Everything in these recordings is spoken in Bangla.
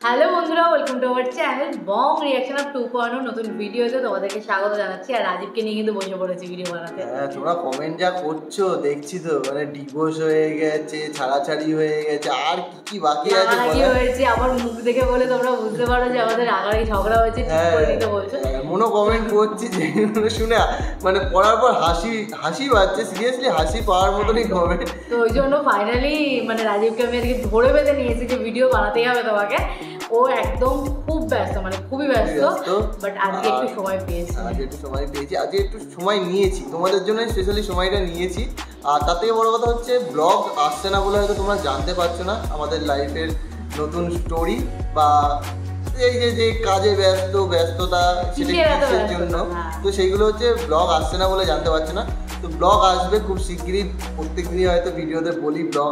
হ্যালো বন্ধুরা, welcome to our channel Bong reaction of 2.0 নতুন ভিডিওতে তোমাদেরকে স্বাগত জানাচ্ছি। আর রাজীবকে নিয়ে কিন্তু বসে পড়েছি ভিডিও বানাতে। হ্যাঁ, তোমরা কমেন্ট যা করছো দেখছি তো, মানে ডিভোর্স হয়ে গেছে, ছাড়াছাড়ি হয়ে গেছে, আর কি কি বাকি আছে কি হয়েছে আমার মুখ দেখে বলে তোমরা বুঝতে পারো যে আমাদের রাগারাগি ঝগড়া হয়েছে। ঠিক করে দিতে বলছো, মনো কমেন্ট করছি যে শুনে মানে পড়ার পর হাসি পাচ্ছে, সিরিয়াসলি হাসি পাওয়ার মতনই কমেন্ট। তো ওই জন্য ফাইনালি মানে রাজীবকে আমি আজকে ধরে বেঁধে নিয়েছি যে ভিডিও বানাতেই হবে তোমাকে। ও একদম খুব ব্যস্ত, মানে খুবই ব্যস্ত, বাট আজকে একটু সময় পেয়েছি। আজকে একটু সময় নিয়েছি তোমাদের জন্য, স্পেশালি সময়টা নিয়েছি। আর তার থেকে বড় কথা হচ্ছে ব্লগ আসছে না বলে হয়তো তোমরা জানতে পারছো না আমাদের লাইফের নতুন স্টোরি, বা এই যে কাজে ব্যস্ততা সেটা কিসের জন্য, তো সেইগুলো হচ্ছে ব্লগ আসছে না বলে জানতে পারছো না। তো ব্লগ আসবে খুব শিগগিরই, প্রত্যেক দিনই হয়তো ভিডিওতে বলি ব্লগ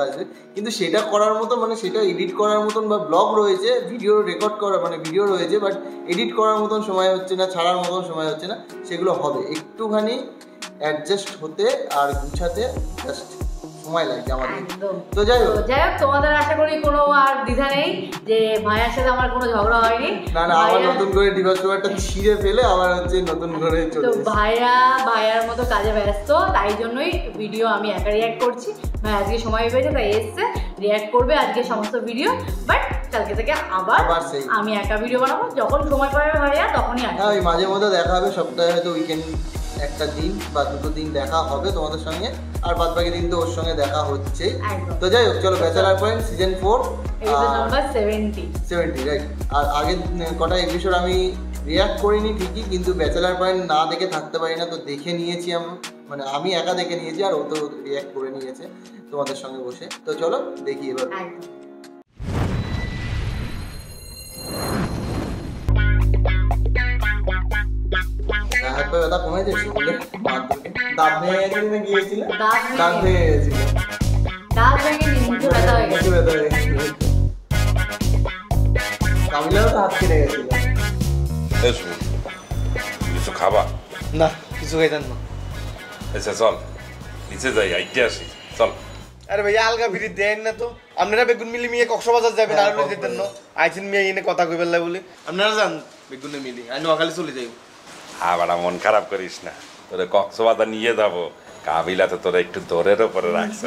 আসবে, কিন্তু সেটা করার মতো, মানে সেটা এডিট করার মতন, বা ব্লগ রয়েছে, ভিডিও রেকর্ড করা মানে ভিডিও রয়েছে, বাট এডিট করার মতন সময় হচ্ছে না, ছাড়ার মতন সময় হচ্ছে না। সেগুলো হবে, একটুখানি অ্যাডজাস্ট হতে আর গুছাতে জাস্ট সময় লাগছে আমাদের। তো যাই হোক তোমাদের আশা করি কোনো আর দ্বিধা নেই যে ভাইয়ার সাথে আমার কোনো ঝগড়া হয়নি। না, আবার নতুন করে ডিভোর্স পেপারটা ছিঁড়ে ফেলে আবার হচ্ছে নতুন করে চলে তো ভাইয়ার মতো কাজে ব্যস্ত, তাই জন্যই ভিডিও আমি একা রিঅ্যাক্ট করছি। ভাই আজকে সময় পেয়েছে তাই এসছে, রিঅ্যাক্ট করবে আজকে সমস্ত ভিডিও, বাট কালকে থেকে আবার আমি একা ভিডিও বানাবো। যখন সময় পাবে ভাইয়া তখনই আসবে। হ্যাঁ, ওই মাঝে মধ্যে দেখা হবে, সপ্তাহে হয়তো উইকেন্ড একটা দিন বা দুটো দিন দেখা হবে তোমাদের সঙ্গে, আর বাদ বাকি দিন তো ওর সঙ্গে দেখা হচ্ছে। তো যাই হোক, চলো bachelor point season 4 number 70 right. আর আগের কটা এপিসোড আমি রিঅ্যাক্ট করিনি ঠিকই, কিন্তু ব্যাচেলার পয়েন্ট না দেখে থাকতে পারি না, তো দেখে নিয়েছি মানে আমি একা দেখে নিয়েছি, আর ও তো রিঅ্যাক্ট করে নিয়েছে তোমাদের সঙ্গে বসে। তো চলো দেখি এবার। হাত পা ব্যথা কমেছে, দাঁত ভেঙে গেছিল না গিয়েছিল, দাঁত ভেঙে গেছিল, মুখে ব্যথা হয়ে গেছে। কামিলাও তো হাত কেটে গেছিল। কিছু খাবা? না, কিছু খাইতেন না। আচ্ছা চল নিচে যাই, আইতে আসি চল। আরে ভাইয়া আলগা ফিরি দেন না তো, আপনারা বেগুন মিলি মিয়ে কক্সবাজার যাবেন, আর আপনি যেতেন না আইছেন মিয়া এনে কথা কই বললা বলে আপনারা যান বেগুনে মিলি, আমি নোয়াখালী চলে যাই। আবার মন খারাপ করিস না, তোরে কক্সবাজার নিয়ে যাবো, কাবিলা তো তোরা একটু দৌড়ের উপরে রাখছে।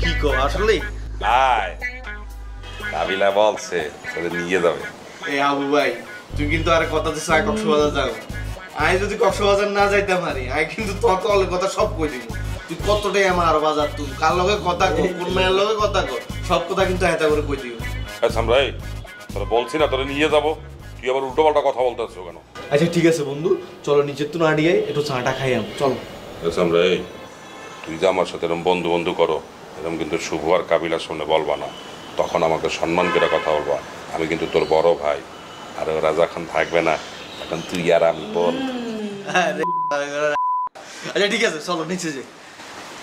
কি কো আসলে? আয়, কাবিলা বলছে তোরে নিয়ে যাবে। এই আবু ভাই তুই কিন্তু আর কথা দিছ আয় কক্সবাজার যাও, আই যদি কক্সবাজার না যাইতাম আরে আই কিন্তু তোর তো অনেক কথা সব কই দিব। তুই কতটাই আমার বাজার, তুই কার লগে কথা কর, কোন মেয়ের লগে কথা কর, সব কথা কিন্তু হেতা করে কই দিও। সামরাই তোরা বলছি না তোরে নিয়ে যাবো, তুই আবার উল্টো পাল্টা কথা বলতেছো কেন? আচ্ছা ঠিক আছে বন্ধু, চলো নিচের তো না দিয়ে একটু চাটা খাই আম, চলো। সামরাই তুই যে আমার সাথে এরকম বন্ধু করো, এরকম কিন্তু শুভ আর কাবিলার সামনে বলবা না, তখন আমাকে সম্মান করে কথা বলবা। আমি কিন্তু তোর বড় ভাই, আর ওরা যখন থাকবে না তখন তুই আর আমি বল। আচ্ছা ঠিক আছে চলো নিচে যাই।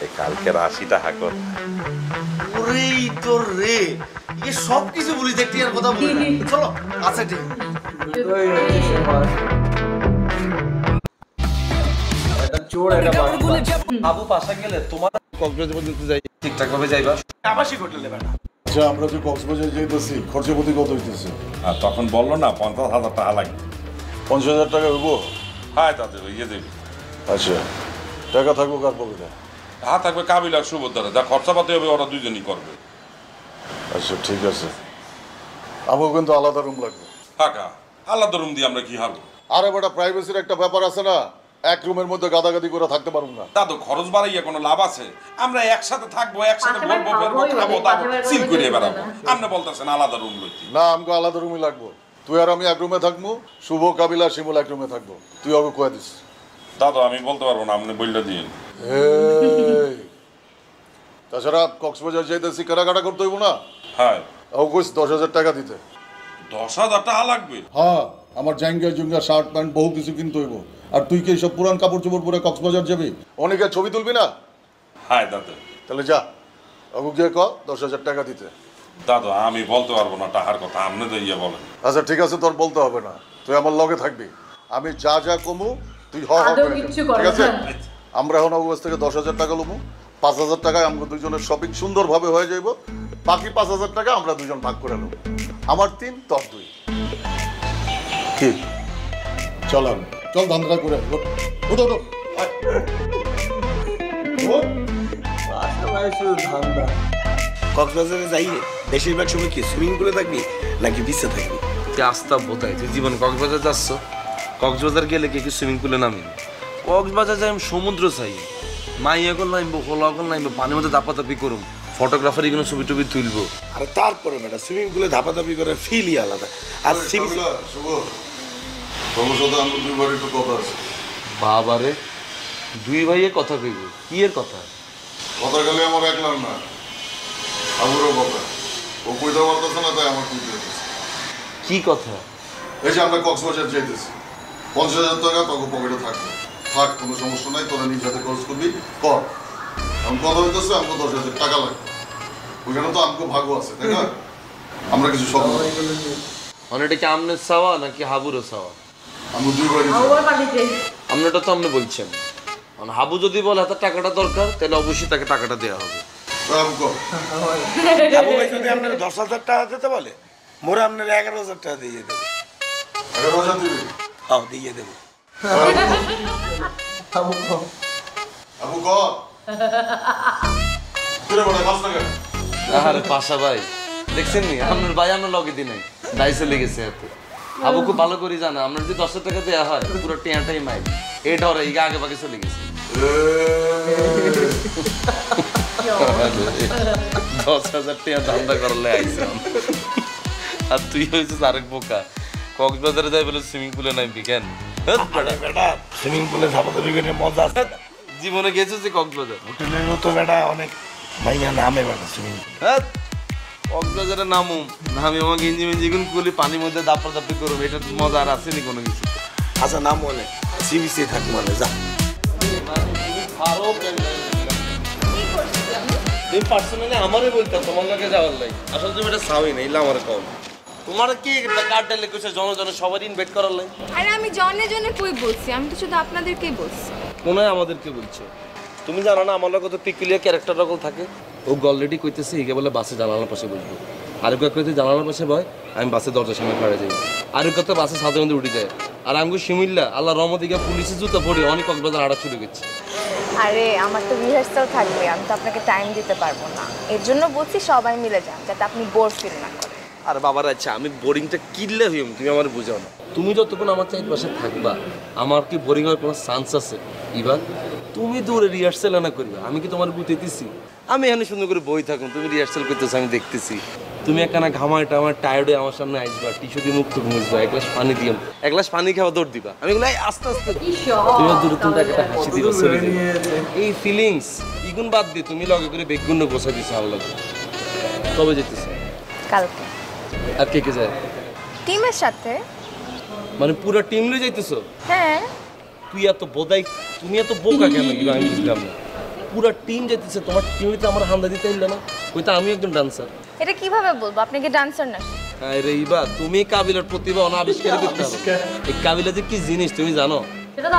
এই কালকে 80 টাকা কর। ওরে তোর রে, এ সব কিছু বলি দেখতে আর কথা বলি না, চলো। আচ্ছা ঠিক আবু পাশা গেলে তোমার কক্সবাজার পর্যন্ত যাই ঠিকঠাক ভাবে যাইবা, আবাসিক হোটেলে বেটা। আচ্ছা আমরা যে কক্সবাজার যাইতেছি খরচপতি কত হইতেছে? আর তখন বললো না 50,000 টাকা লাগবে। 50,000 টাকা হইব? হ্যাঁ তাতে ইয়ে দেবি। আচ্ছা টাকা থাকবো কার পকেটে? হ্যাঁ থাকবে কাবিল আর সুভদ্রা, যা খরচাপাতি হবে ওরা দুজনই করবে। আচ্ছা ঠিক আছে, আমাকে কিন্তু আলাদা রুম লাগবে। ফাঁকা আলাদা রুম দিয়ে আমরা কি হারবো? আরে বেটা প্রাইভেসির একটা ব্যাপার আছে না, এক রুমের মধ্যে গাদাগাদি করে থাকতে পারবো না। তা তো খরচ বাড়াইয়া কোনো লাভ আছে? আমরা একসাথে থাকবো, একসাথে বলবো, বেরবো, খাবো দাবো, সিল করে বেড়াবো। আপনি বলতেছেন আলাদা রুম লইতে? না, আমাকে আলাদা রুমই লাগবো। তুই আর আমি এক রুমে থাকবো, শুভ কাবিলা শিমুল এক রুমে থাকবো। তুই ওকে কয়ে দিস। দাদা আমি বলতে পারবো না, আপনি বললে দিন। তাছাড়া কক্সবাজার যাইতেছি কেনাকাটা করতে হইব না? হ্যাঁ ও কইস 10,000 টাকা দিতে। 10,000 টাকা লাগবে? হ্যাঁ, আমার জাঙ্গা জুঙ্গা শার্ট প্যান্ট বহু কিছু কিনতে হইব। আর তুই কি সব পুরান কাপড় চোপড় পরে কক্সবাজার যাবি? অনেকের ছবি তুলবি না? হ্যাঁ দাদা। তাহলে যা, ওকে গিয়ে ক 10,000 টাকা দিতে। দাদা আমি বলতে পারবো না টাকার কথা, আপনি তো ইয়ে বলেন। আচ্ছা ঠিক আছে, তোর বলতে হবে না, তুই আমার লগে থাকবি। আমি যা যা কমু তুই হ হ করে, ঠিক আছে? আমরা এখন ওর কাছ থেকে 10,000 টাকা লমু, 5,000 টাকায় আমাকে দুজনের শপিং সুন্দরভাবে হয়ে যাইব। বাকি 5,000 টাকা আমরা দুজন ভাগ করে নেব। আমার 3, তোর 2। কি চল ধান্দা করে ওঠো। শুধু ধান্দা। কক্সবাজারে যাই বেশিরভাগ সময় কি সুইমিং পুলে থাকবি নাকি বিচে থাকবি? তুই আস্তা বোধাই তুই জীবন কক্সবাজার যাচ্ছ, কক্সবাজার গেলে কি সুইমিং পুলে নামিনি? কক্সবাজার যাই আমি সমুদ্র চাই, মাইয়া গল নামবো, হোলা গল নামবো, পানির মধ্যে দাপাদাপি করুম, ফটোগ্রাফার এগুলো ছবি টবি তুলবো। আর তারপরে ম্যাডাম সুইমিং পুলে ধাপাধাপি করার ফিলই আলাদা। আর বাবারে 2 ভাইয়ে কথা কইব, কি এর কথা? কথা গেলে আমার একলাম না, আমারও কথা। ও কইতে পারতেছে না, তাই আমার কইতে হচ্ছে। কি কথা? এই যে আমরা কক্সবাজার যাইতেছি, 50,000 টাকা তোকে পকেটে থাকবে। থাক, কোনো সমস্যা নাই, তোরা নিজ হাতে খরচ করবি, কর। আমি কথা হইতেছে, আমাকে 10,000 টাকা লাগবে। ওইখানে তো আমাকে ভাগও আছে, তাই না? আমরা কিছু সব মানে এটা কি আমনের চাওয়া নাকি হাবুরও চাওয়া? আমরা 2 বাড়ি আপনারটা তো আপনি বলছেন, মানে হাবু যদি বলে হাতে টাকাটা দরকার, তাহলে অবশ্যই তাকে টাকাটা দেওয়া হবে। আবু ভাই যদি আপনার 10,000 টাকা দিতে বলে, মোরা আপনার 11,000 টাকা দিয়ে দেবো। 11,000 দিবি? দিয়ে দেবো। আবু কর তুই বড় মাছ টাকা। আরে পাশা ভাই দেখছেন নি আপনার ভাই আপনার লগে দিনে দাইসে লেগেছে এত। আবু খুব ভালো করে জানা, আপনার যদি 10,000 টাকা দেওয়া হয় পুরো টিয়াটাই মাইল, এই ডরে ইগা আগে বাকি চলে গেছে। 10,000 টাকা ধান্দা করলে আইসাম, আর তুই হয়েছিস আরেক বোকা। কক্সবাজারে যাই বলে সুইমিং পুলে নামবি কেন? সুইমিং পুলে ধাপাধাপি করে মজা আছে। জীবনে গেছিস কক্সবাজার? হোটেলেরও তো বেটা অনেক ভাইয়া নামে বেটা সুইমিং। কক্সবাজারে নামুম, নামি আমাকে ইঞ্জি মিঞ্জি গুন কুলি পানির মধ্যে দাপাদাপি করবো, এটা মজা আর আসেনি কোনো কিছু। আচ্ছা নাম অনেক সিবিসি থাকবো মানে যা। তুমি পার্সোনালি আমারই বলতাম তোমার লোকে যাওয়ার লাই, আসলে তুমি এটা চাওই না, এলে আমার কম। তোমার কি কার্ড ডালে কইছে জন সবার ইনভাইট করার লাই? আরে আমি জনে জনে কই বলছি, আমি তো শুধু আপনাদেরকেই বলছি। মনে হয় আমাদেরকে বলছো। তুমি জানো না আমার লোক তো পিকুলিয়ার ক্যারেক্টার রকম থাকে। ও অলরেডি কইতেছে একে বলে বাসে জানালার পাশে বসবো, আর কইতে জানালার পাশে বয়, আমি বাসে দরজার সামনে খাড়া যাই, আর কত বাসে সাথে মধ্যে উঠে যায়। আর আমি শিমিল্লা আল্লাহ রহমতিকা পুলিশের জুতো পড়ি অনেক কক্সবাজার আড়া শুরু করছে। আরে আমার তো রিহার্সাল থাকবে, আমি তো আপনাকে টাইম দিতে পারবো না, এর জন্য বলছি সবাই মিলে যান যাতে আপনি বোর ফিল না করেন। আর বাবার আচ্ছা আমি বোরিংটা কিনলে হইম, তুমি আমার বুঝাও না। তুমি যতক্ষণ আমার চাই পাশে থাকবা আমার কি বোরিং হওয়ার কোনো চান্স আছে? এবার তুমি দূরে রিহার্সাল না করবে, আমি কি তোমার বুঝতেছি? আমি এখানে সুন্দর করে বই থাকুন, তুমি রিহার্সাল করতেছো আমি দেখতেছি। তুমি একখানা ঘামায় টামায় টায়ার্ড হয়ে আমার সামনে আসবা, টিস্যু দিয়ে মুখ থেকে মুছবা, 1 গ্লাস পানি দিও, 1 গ্লাস পানি খাওয়া দৌড় দিবা, আমি বলি আস্তে আস্তে তুমি দূরে তুমি একটা হাসি দিবা, চলে যাবে। এই ফিলিংস ইগুন বাদ দিয়ে তুমি লগে করে বেগুন গোছা দিছো আল্লাহ। কবে যেতেছো? কালকে। আর কে কে যায়? টিমের সাথে। মানে পুরো টিম লয়ে যাইতেছো? হ্যাঁ। তুই এত বোধাই, তুমি এত বোকা কেন? আমি বুঝলাম না। পুরো টিম যেতেছে, তোমার টিমে তো আমার হামলা দিতে হইল না? ওই তো আমি একজন ডান্সার। এটা কিভাবে বলবো, আপনি কি ডান্সার না? আরে ইবা তুমি কাবিলার প্রতিভা অনাবিষ্কার করতে হবে। এই কাবিলা যে কি জিনিস তুমি জানো?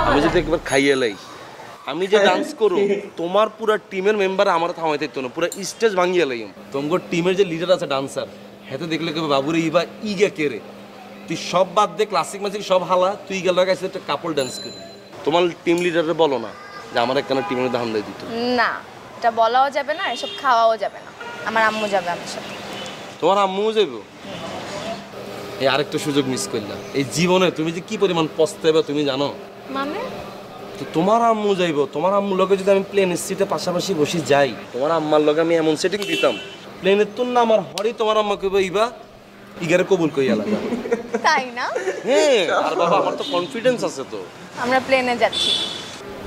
আমি যদি একবার খাইয়ে লাই, আমি যে ডান্স করো তোমার পুরো টিমের মেম্বার আমার থামাইতে হতো না, পুরো স্টেজ ভাঙিয়ে লাইম। তোমার টিমের যে লিডার আছে ডান্সার, হেতে দেখলে কেবে বাবুরে ইবা ইগা কেরে, তুই সব বাদ দে, ক্লাসিক ম্যাজিক সব হালা, তুই গেল গাইছে একটা কাপল ডান্স করি। তোমার টিম লিডারে বলো না যে আমার একখানা টিমের মধ্যে হামলা দিত। না, এটা বলাও যাবে না, এসব খাওয়াও যাবে না। আমার আম্মু যাবে আমার সাথে। তোমার আম্মুও যাইব? এই আরেকটা সুযোগ মিস করলাম এই জীবনে, তুমি যে কি পরিমাণ পস্তাইবা তুমি জানো? মানে তো তোমার আম্মু যাইব, তোমার আম্মুর লগে যদি আমি প্লেনের সিটে পাশাপাশি বসে যাই, তোমার আম্মার লগে আমি এমন সেটিং দিতাম, প্লেনের তো না আমার হরি তোমার আম্মা কইবা ইবা ইগারে কবুল কইয়া লাগা। তাই না? হ্যাঁ, আর বাবা আমার তো কনফিডেন্স আছে তো। আমরা প্লেনে যাচ্ছি।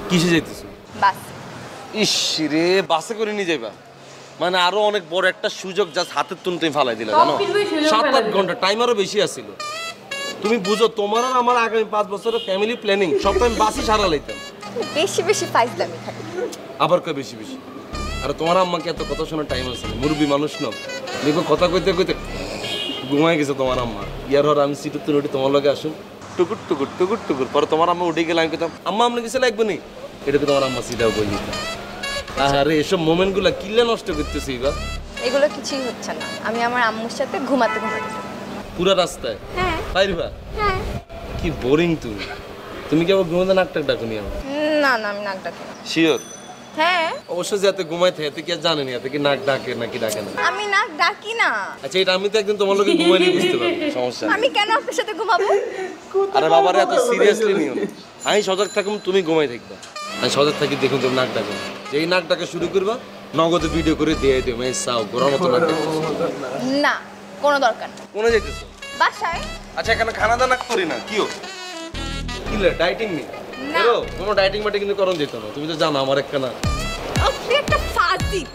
কিসে যাইতেছো? বাস। ইস রে, বাসে করে নিয়ে যাইবা? মানে আরো অনেক বড় একটা সুযোগ জাস্ট হাতের তুন তুমি ফালাই দিলা জানো? 7-8 ঘন্টা টাইম আরো বেশি আছিল। তুমি বুঝো তোমার আর আমার আগামী 5 বছরের ফ্যামিলি প্ল্যানিং সব টাইম বাসই সারা লাইতাম। বেশি বেশি ফাইজলামি খাই। আবার কয় বেশি বেশি? আর তোমার আম্মাকে এত কথা শোনার টাইম আছে? মুরব্বী মানুষ ন, দেখো কথা কইতে কইতে ঘুমাই গেছে তোমার আম্মা। ইয়ার হর আমি সিটে তুলে উঠি তোমার লগে আসুন, টুকুর টুকুর টুকুর টুকুর, পরে তোমার আম্মা উঠে গেলে আমি কইতাম আম্মা আপনি কিছু লাগবে নি, এটাকে তোমার আম্মা সিটাও বই দিতাম। আরে এসব মোমেন্টগুলা কিল্লা নষ্ট করতেছি এবার। এগুলো কিছুই হচ্ছে না, আমি আমার আম্মুর সাথে ঘুমাতে ঘুমাতে যাবো। পুরো রাস্তায়? হ্যাঁ পারবা? হ্যাঁ। কি বোরিং তুমি। তুমি কি আবার ঘুমাতে নাক টাক ডাকুনি আমার? না না, আমি নাক ডাকি না। শিওর? হ্যাঁ। অবশ্য যে এত ঘুমাইতে এতে কি আর জানেনি এতে কি নাক ডাকে নাকি ডাকে না? আমি নাক ডাকি না। আচ্ছা এটা আমি তো একদিন তোমার লোকে ঘুমাই নিয়ে বুঝতে পারবো, সমস্যা নেই। আমি কেন আপনার সাথে ঘুমাবো? আরে বাবারে এত সিরিয়াসলি নিও না। আমি সজাগ থাকুম, তুমি ঘুমাই থাকবা। আমি সজাগ থাকি, দেখুন তুমি নাক ডাকো। যেই নাক ডাকা শুরু করবা নগদে ভিডিও করে দিয়ে দিও, আমি চাও গোড়ার মতো নাক ডাকতেছো। না, কোনো দরকার নেই। কোনে যাইতেছো? বাসায়। আচ্ছা এখানে খানা দানা করি না কিও? কিলে ডাইটিং নি? না। এরো কোনো ডাইটিং মাটি কিন্তু করণ যেত না, তুমি তো জানো আমার একখানা। আপনি একটা ফাজিল।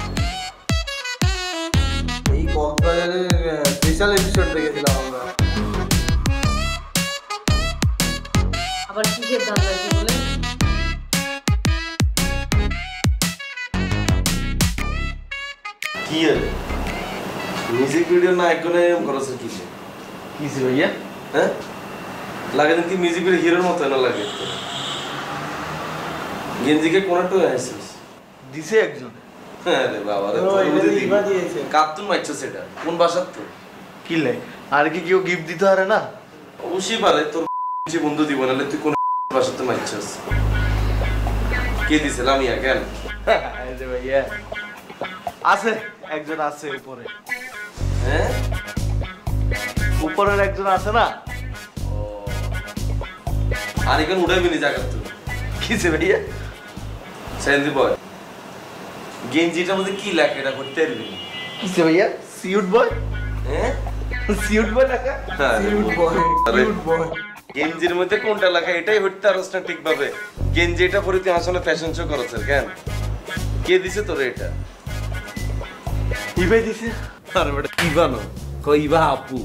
এই কক্সবাজারের স্পেশাল এপিসোড দেখেছিলাম আমরা। আবার কিসের দাম আছে বলে? কি রে মিউজিক ভিডিও না একজনে এরকম করছ কিসে? কিসে ভাইয়া? হ্যাঁ লাগে কি মিউজিক ভিডিও হিরোর মতো না লাগে তো? গেঞ্জিকে কোনটা আসছিস? দিছে একজন। হ্যাঁ রে বাবা রে, কার্টুন মারছো সেটা কোন ভাষার তো? কি লাই আর কি কেউ গিফট দিতে পারে না? অবশ্যই পারে, তোর যে বন্ধু দিব নালে তুই কোন ভাষাতে মারছিস? কে দিছে লামিয়া কেন? আরে ভাইয়া আছে একজন আছে উপরে। হ্যাঁ উপরের একজন আছে না? আর এখানে উড়াইবি নি জায়গা তো? কিসে ভাইয়া? সেন্দি বয় গেঞ্জিটার মধ্যে কি লেখা এটা করতে পারবি? কিসে ভাইয়া? সিউট বয়? হ্যাঁ সিউট বয় লেখা? গেঞ্জির মধ্যে কোনটা লেখা এটাই হইতে পারছ না ঠিকভাবে। গেঞ্জি এটা পরে তুই আসলে ফ্যাশন শো করছিস কেন? কে দিছে তোরে এটা? ইবাই দিছে। আরে বেটা ইবা না, কই ইবা আপু।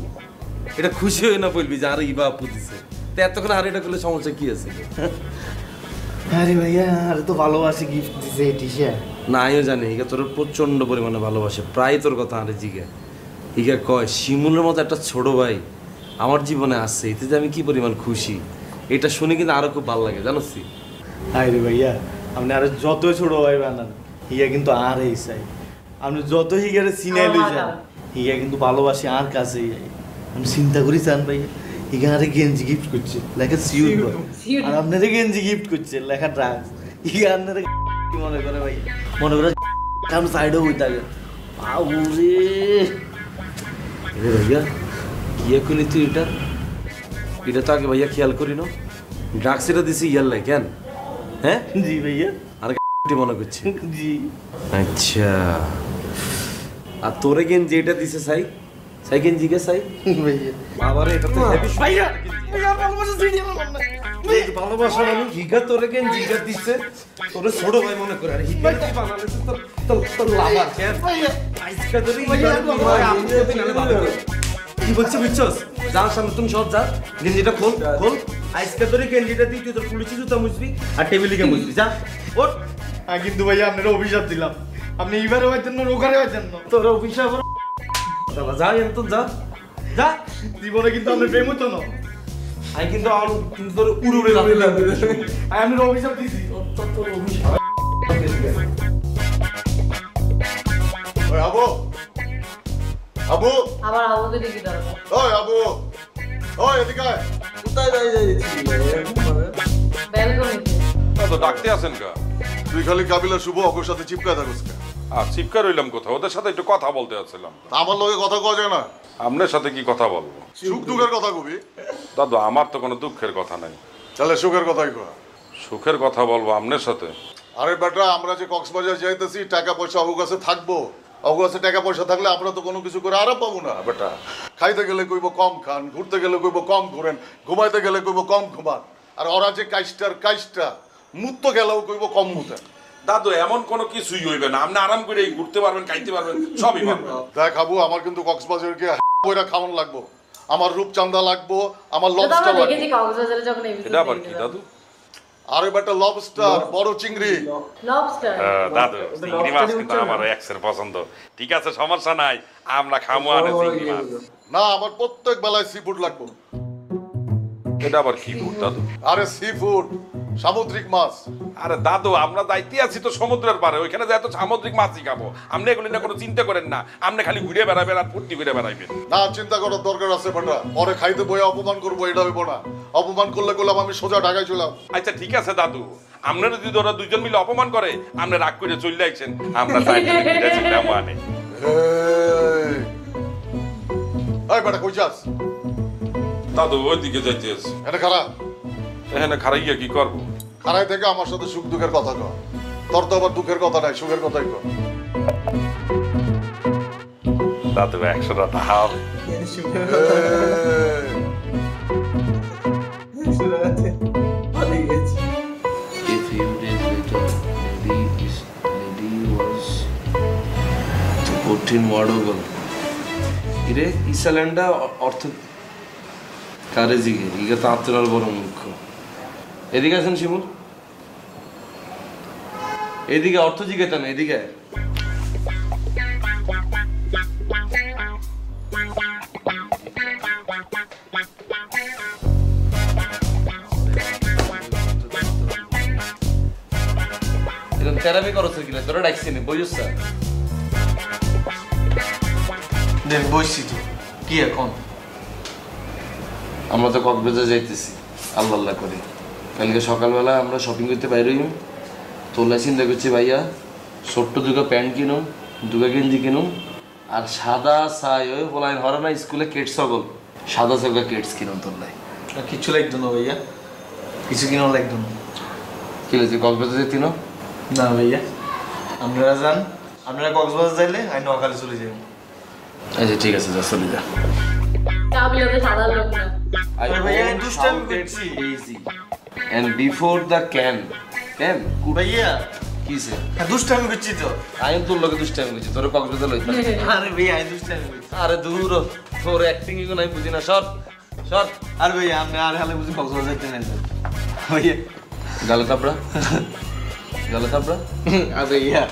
এটা খুশি হই না বলবি যে আরে ইবা আপু দিছে। তে এতক্ষণ আর এটা করলে সমস্যা কি আছে? আরে ভাইয়া আরে তো ভালোবাসি গিফট দিছে টিশা। না আমিও জানি হিগা তোর প্রচন্ড পরিমাণে ভালোবাসে, প্রায় তোর কথা আরে জিগে। হিগা কয় শিমুলের মতো একটা ছোট ভাই আমার জীবনে আসছে, এতে যে আমি কি পরিমাণ খুশি এটা শুনে কিন্তু আরো খুব ভালো লাগে জানোস? আরে ভাইয়া আপনি আরে যত ছোট ভাই বানান হিয়া কিন্তু আর এই চাই। আপনি যত হিগারে সিনাই লই যান হিয়া কিন্তু ভালোবাসি আর কাছেই। আমি চিন্তা করি চান ভাই হিগা আরে গেঞ্জি গিফট করছে লেখা সিউট বয়, আর আপনারে গেঞ্জি গিফট করছে লেখা ড্রাগস। হিগা আপনারে কি মনে করে ভাই? মনে করে আমি সাইডে হই থাকে বাবুরে। এ ভাইয়া কি করলি তুই এটা? এটা তো আগে ভাইয়া খেয়াল করি না। ড্রাগস এটা দিছি ইয়াল্লাই কেন? হ্যাঁ জি ভাইয়া। আর মনে করছি। জি আচ্ছা আর তোরে গেঞ্জি এটা দিছে সাই সাই গেঞ্জি কে সাই ভাইয়া। বাবারে এটা তো হেভি ভাইয়া ভাইয়া ভালোবাসা সিডি আমার না। ভালোবাসা মানে হিগা তোরে গেঞ্জি কা দিছে তোরে ছোট ভাই মনে করে আর হিগা তুই বানালে তো তোর লাভার কেন? আজকে তোরে কি বলছিস বুঝছস? যার সামনে তুমি সব যা গেঞ্জিটা খোল খোল। আজকে তোরে গেঞ্জিটা দিই তুই তোর পুলিশি জুতা মুছবি আর টেবিলে গিয়ে মুছবি যা ওঠ। আমি কিন্তু ভাইয়া আপনারা অভিশাপ দিলাম, আপনি এবারে হইতেন না রোগারে হইতেন না। তোর অভিশাপ দাদা যা এত যা যা জীবনে কিন্তু আপনি প্রেম হতো না। আমি কিন্তু আর কিন্তু তোর উড়ে উড়ে আমি আপনার অভিশাপ দিছি। ওই আবু আবু আবার আবুকে দেখি দরকার। ওই আবু ওই এদিকে আয়। কোথায় দাঁড়িয়ে ব্যালকনিতে। তো ডাকতে আছেন কা? তুই খালি কাবিলা শুভ অগর সাথে চিপকায় থাকিস কে? আর চিপকা রইলাম কোথাও, ওদের সাথে একটু কথা বলতে আসছিলাম। আমার লগে কথা কওয়া যায় না? আপনার সাথে কি কথা বলবো? সুখ দুঃখের কথা কবি। দাদু আমার তো কোনো দুঃখের কথা নাই, তাহলে সুখের কথাই কয়া। সুখের কথা বলবো আপনার সাথে। আরে বেটা আমরা যে কক্সবাজার যাইতেছি টাকা পয়সা অগু কাছে থাকবো, অগু কাছে টাকা পয়সা থাকলে আমরা তো কোনো কিছু করে আরাম পাবো না বেটা। খাইতে গেলে কইব কম খান, ঘুরতে গেলে কইব কম ঘুরেন, ঘুমাইতে গেলে কইব কম ঘুমান। আর ওরা যে কাইস্টা মুত্ত গেলেও কইব কম মুতেন। দাদু এমন কোনো কিছুই হইবে না, আপনি আরাম করে ঘুরতে পারবেন, খাইতে পারবেন, সবই পারবেন। দেখ খাবো আমার কিন্তু কক্সবাজারকে বইরা খাওয়ান লাগবো, আমার রূপচাঁদা লাগবো, আমার তো লবস্টার আমরা দেখেছি লাগবে। কক্সবাজারে যখন এপিসোড এটা আবার কি দাদু? আরে বেটা লবস্টার, বড় চিংড়ি। লবস্টার। দাদু চিংড়ি মাছ কিন্তু আমার এক্সের পছন্দ। ঠিক আছে সমস্যা নাই, আমরা খামো আনে চিংড়ি মাছ। না আমার প্রত্যেক বেলায় সি ফুড লাগবো। এটা আবার কি ফুড দাদু? আরে সি ফুড সামুদ্রিক মাছ। আরে দাদু আমরা যাইতে আছি তো সমুদ্রের পারে, ওইখানে যাই তো সামুদ্রিক মাছই খাবো। আপনি এগুলি না কোনো চিন্তা করেন না, আপনি খালি ঘুরে বেড়াবেন আর ফুর্তি করে বেড়াইবেন। না চিন্তা করার দরকার আছে বেটা, পরে খাইতে বয়ে অপমান করবো এটা হইব না। অপমান করলে করলাম আমি সোজা ঢাকায় চলাম। আচ্ছা ঠিক আছে দাদু, আপনারা যদি ওরা দুজন মিলে অপমান করে আপনি রাগ করে চলে আইছেন, আমরা তাই চিন্তা মানে। এই বেটা কই যাস? দাদু ওইদিকে যাইতে আছি। এটা খারাপ, এখানে খারাইয়া কি করবো? খারাই থেকে আমার সাথে সুখ দুঃখের কথা কর। তোর তো আবার দুঃখের কথা নাই, সুখের কথাই কর। দাদু 100 টাকা হাল। A few days later, lady was কঠিন ওয়ার্ড গল ইরে ইসাল্যান্ডা অর্থ কারে জিগে ইগে তো আত্মনার বড় মুখ্য। এদিকে আছেন শিমুল, এদিকে অর্থ জিজ্ঞাসা না, এদিকে এরকম থেরাপি করছো কিনা তোরা ডাকছি নি বইস স্যার দেন বসছি তো কি এখন? আমরা তো কক্সবাজার যাইতেছি আল্লাহ আল্লাহ করি। কালকে সকালবেলা আমরা শপিং করতে বাইরে হইম, তোলা চিন্তা করছি ভাইয়া ছোট্ট দুটো প্যান্ট কিনুম, দুটো গেঞ্জি কিনুম, আর সাদা সাই ওই বলাই হরে না স্কুলে কেটস সকল সাদা সাগা কেটস কিনুম তোলাই। কিছু লাগতো না ভাইয়া, কিছু কিনা লাগতো না। কি হয়েছে কক্সবাজার যেতি না? না ভাইয়া আপনারা যান, আপনারা কক্সবাজার যাইলে আমি নোয়াখালী চলে যাই। আচ্ছা ঠিক আছে যা চলে যা। কাবিলাতে সাদা লোক না। আরে ভাইয়া দুষ্টামি করছি। Easy. And before the can ভাইয়া কিসে দুষ্টামি করছি তো। আমি তোর লোকে দুষ্টামি করছি, তোর কক্সবাজার লইতাম। আরে ভাইয়া আমি দুষ্টামি করছি। আরে দূর তোর অ্যাক্টিং এগুলো আমি বুঝি না, সর সর। আর ভাইয়া আপনি আর হালে বুঝি কক্সবাজার যাইতে না ভাইয়া। গালে থাপড়া গালে থাপড়া। আর ভাইয়া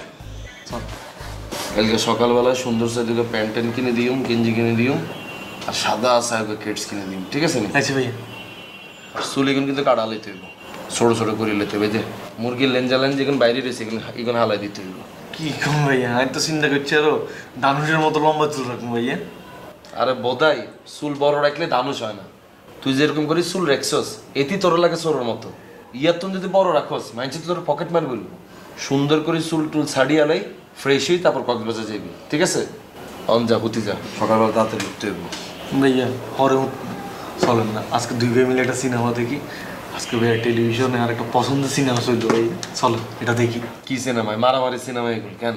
কালকে সকালবেলা সুন্দর সে দুটো প্যান্ট ট্যান্ট কিনে দিউম, গেঞ্জি কিনে দিউম, আর সাদা সাহেব কেটস কিনে দিউম, ঠিক আছে নি? আচ্ছা ভাইয়া। আর চুল এগুলো কিন্তু কাটা লইতে হইব, ছোটো ছোটো করে লইতে হবে। যে মুরগির লেঞ্জা লেঞ্জ যেখানে বাইরে রয়েছে এগুলো হালাই দিতে হইব। কি কম ভাইয়া, আমি তো চিন্তা করছি আরো দানুষের মতো লম্বা চুল রাখুন ভাইয়া। আরে বোধাই চুল বড় রাখলে দানুষ হয় না, তুই যেরকম করিস চুল রেখছস এটি তোর লাগে চোরের মতো। ইয়ার তুমি যদি বড় রাখস মাইনছে তো তোর পকেট মার বলবো। সুন্দর করে চুল টুল ছাড়িয়ে আলাই ফ্রেশ হই তারপর কক্সবাজার যাবি, ঠিক আছে? অন যা হুতি যা, সকালবেলা তাড়াতাড়ি উঠতে হইব। ভাইয়া হরে চলেন না, আজকে দুই ভাই মিলে একটা সিনেমা দেখি। আজকে ভাইয়া টেলিভিশনে আর একটা পছন্দের সিনেমা চলল ভাই, চলো এটা দেখি। কি সিনেমায়? মারামারি সিনেমা এগুলো কেন?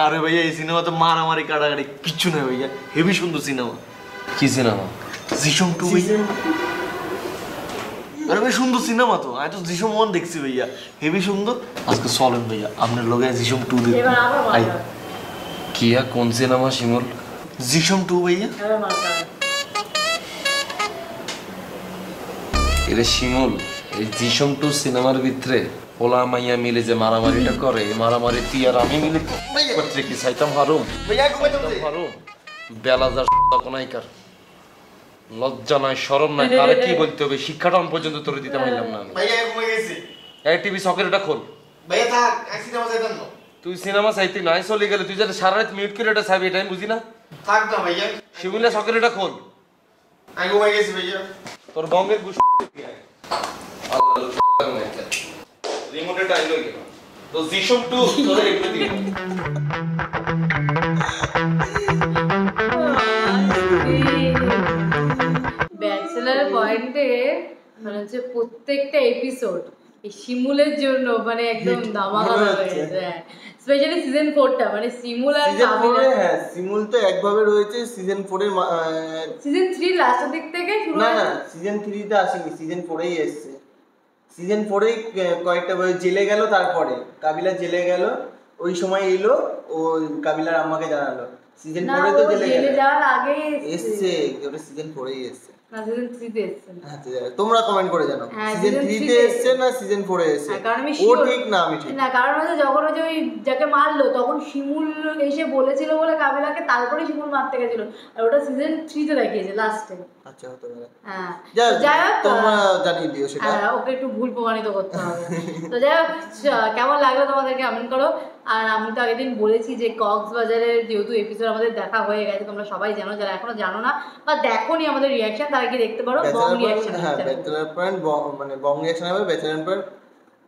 আরে ভাইয়া এই সিনেমাতে মারামারি কাটাকাটি কিচ্ছু নেই ভাইয়া, হেভি সুন্দর সিনেমা। কি সিনেমা? জিসম 2 ভাইয়া। আরে ভাই সুন্দর সিনেমা তো, আমি তো জিসম 1 দেখছি ভাইয়া, হেভি সুন্দর। আজকে চলেন ভাইয়া আপনার লগে জিসম 2 দেখি। এবার আবার আই মারবা। কিয়া কোন সিনেমা শিমুল? জিসম 2 ভাইয়া। এবার মারবা। এরে শিমুল, এই জিসম 2 সিনেমার ভিতরে ওলা মাইয়া মিলে যে মারামারিটা করে, এই মারামারি তুই আর আমি মিলে করতে কি চাইতাম হারুম? ভাইয়া ঘুমাইতাম যে। হারুম বেলাজার কোনাইকার লজ্জা নাই শরম নাই, কারে কি বলতে হবে শিক্ষাটা আমি পর্যন্ত তোরে দিতে পারলাম না আমি। ভাইয়া ঘুমাই গেছি। এই টিভি সকেটটা খোল। ভাইয়া থাক, আমি সিনেমা যাইতাম না। তুই সিনেমা চাইতি নাই চলে গেলে তুই যাতে সারা রাত মিউট করে এটা চাবি, এটা আমি বুঝি না। থাক না ভাইয়া, শিমুলে সকেটটা খোল। আমি ঘুমাই গেছি ভাইয়া। তোর বঙ্গের গুশ রিমোটে টাইলো গেল তো জিসম 2 তোরে এগুলো দিই। ব্যাচেলার পয়েন্টে মানে হচ্ছে প্রত্যেকটা এপিসোড এই শিমুলের জন্য মানে একদম ধামাকা হয়েছে। স্পেশালি সিজন 4টা মানে শিমুল আর সিজন 4 কাবিলা। হ্যাঁ সিমুল তো একভাবে রয়েছে সিজন 4 এর সিজন 3 লাস্টের দিক থেকে শুরু না হয়। না সিজন 3 তে আসেনি, সিজন 4 এই এসেছে। সিজন 4 এই কয়েকটা জেলে গেল, তারপরে কাবিলা জেলে গেল, ওই সময় এলো ও কাবিলার আম্মাকে জানালো। সিজন 4 এ তো জেলে জেলে গেল যাওয়ার আগে এসছে, ওটা সিজন 4 এই এসছে। না সিজন 3 তে এসেছেন। হ্যাঁ তোমরা কমেন্ট করে জানো হ্যাঁ, সিজন season 3 3 তে তে এসেছে না সিজন 4 এ এসেছে। হ্যাঁ, কারণ আমি ও sure- ঠিক না আমি ঠিক। না কারণ হচ্ছে যখন ওই যে ওই যাকে মারলো তখন শিমুল এসে বলেছিল বলে কাবিলাকে, তারপরে শিমুল মারতে গেছিল, আর ওটা সিজন 3 তে দেখিয়েছে লাস্টে। আচ্ছা হতে পারে। হ্যাঁ যাই হোক তোমরা জানিয়ে দিও সেটা। হ্যাঁ ওকে একটু ভুল প্রমাণিত করতে হবে। তো যাই হোক কেমন লাগলো তোমাদেরকে কমেন্ট করো। আর আমি তো আগের দিন বলেছি যে কক্সবাজারের যেহেতু এপিসোড আমাদের দেখা হয়ে গেছে, তোমরা সবাই জানো, যারা এখনো জানো না বা দেখোনি আমাদের রিয়াকশন তারা কি দেখতে পারো বং রিয়াকশন। হ্যাঁ ব্যাচেলর পয়েন্ট মানে বং রিয়াকশন হবে, ব্যাচেলর পয়েন্ট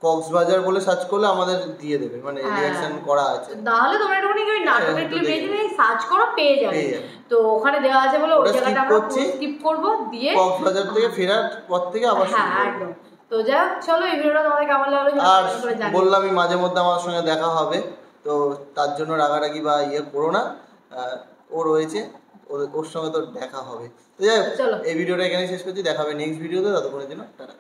কক্সবাজার বলে সার্চ করলে আমাদের দিয়ে দেবে, মানে রিয়াকশন করা আছে। তাহলে তোমরা একটুখানি ওই নাটকের ক্লিপ পেজে সার্চ করো পেয়ে যাবে। তো ওখানে দেওয়া আছে বলে ওই জায়গাটা আমরা স্কিপ করব, দিয়ে কক্সবাজার থেকে ফেরার পর থেকে আবার হ্যাঁ একদম। তো যাই হোক চলো এই ভিডিওটা তোমাদের কেমন লাগলো আর বললামই মাঝে মধ্যে আমার সঙ্গে দেখা হবে, তো তার জন্য রাগারাগি বা ইয়ে করো না, ও রয়েছে ওর সঙ্গে তো দেখা হবে। তো যাই হোক এই ভিডিওটা এখানে শেষ করছি, দেখা হবে নেক্সট ভিডিওতে, ততক্ষণের জন্য টাটা।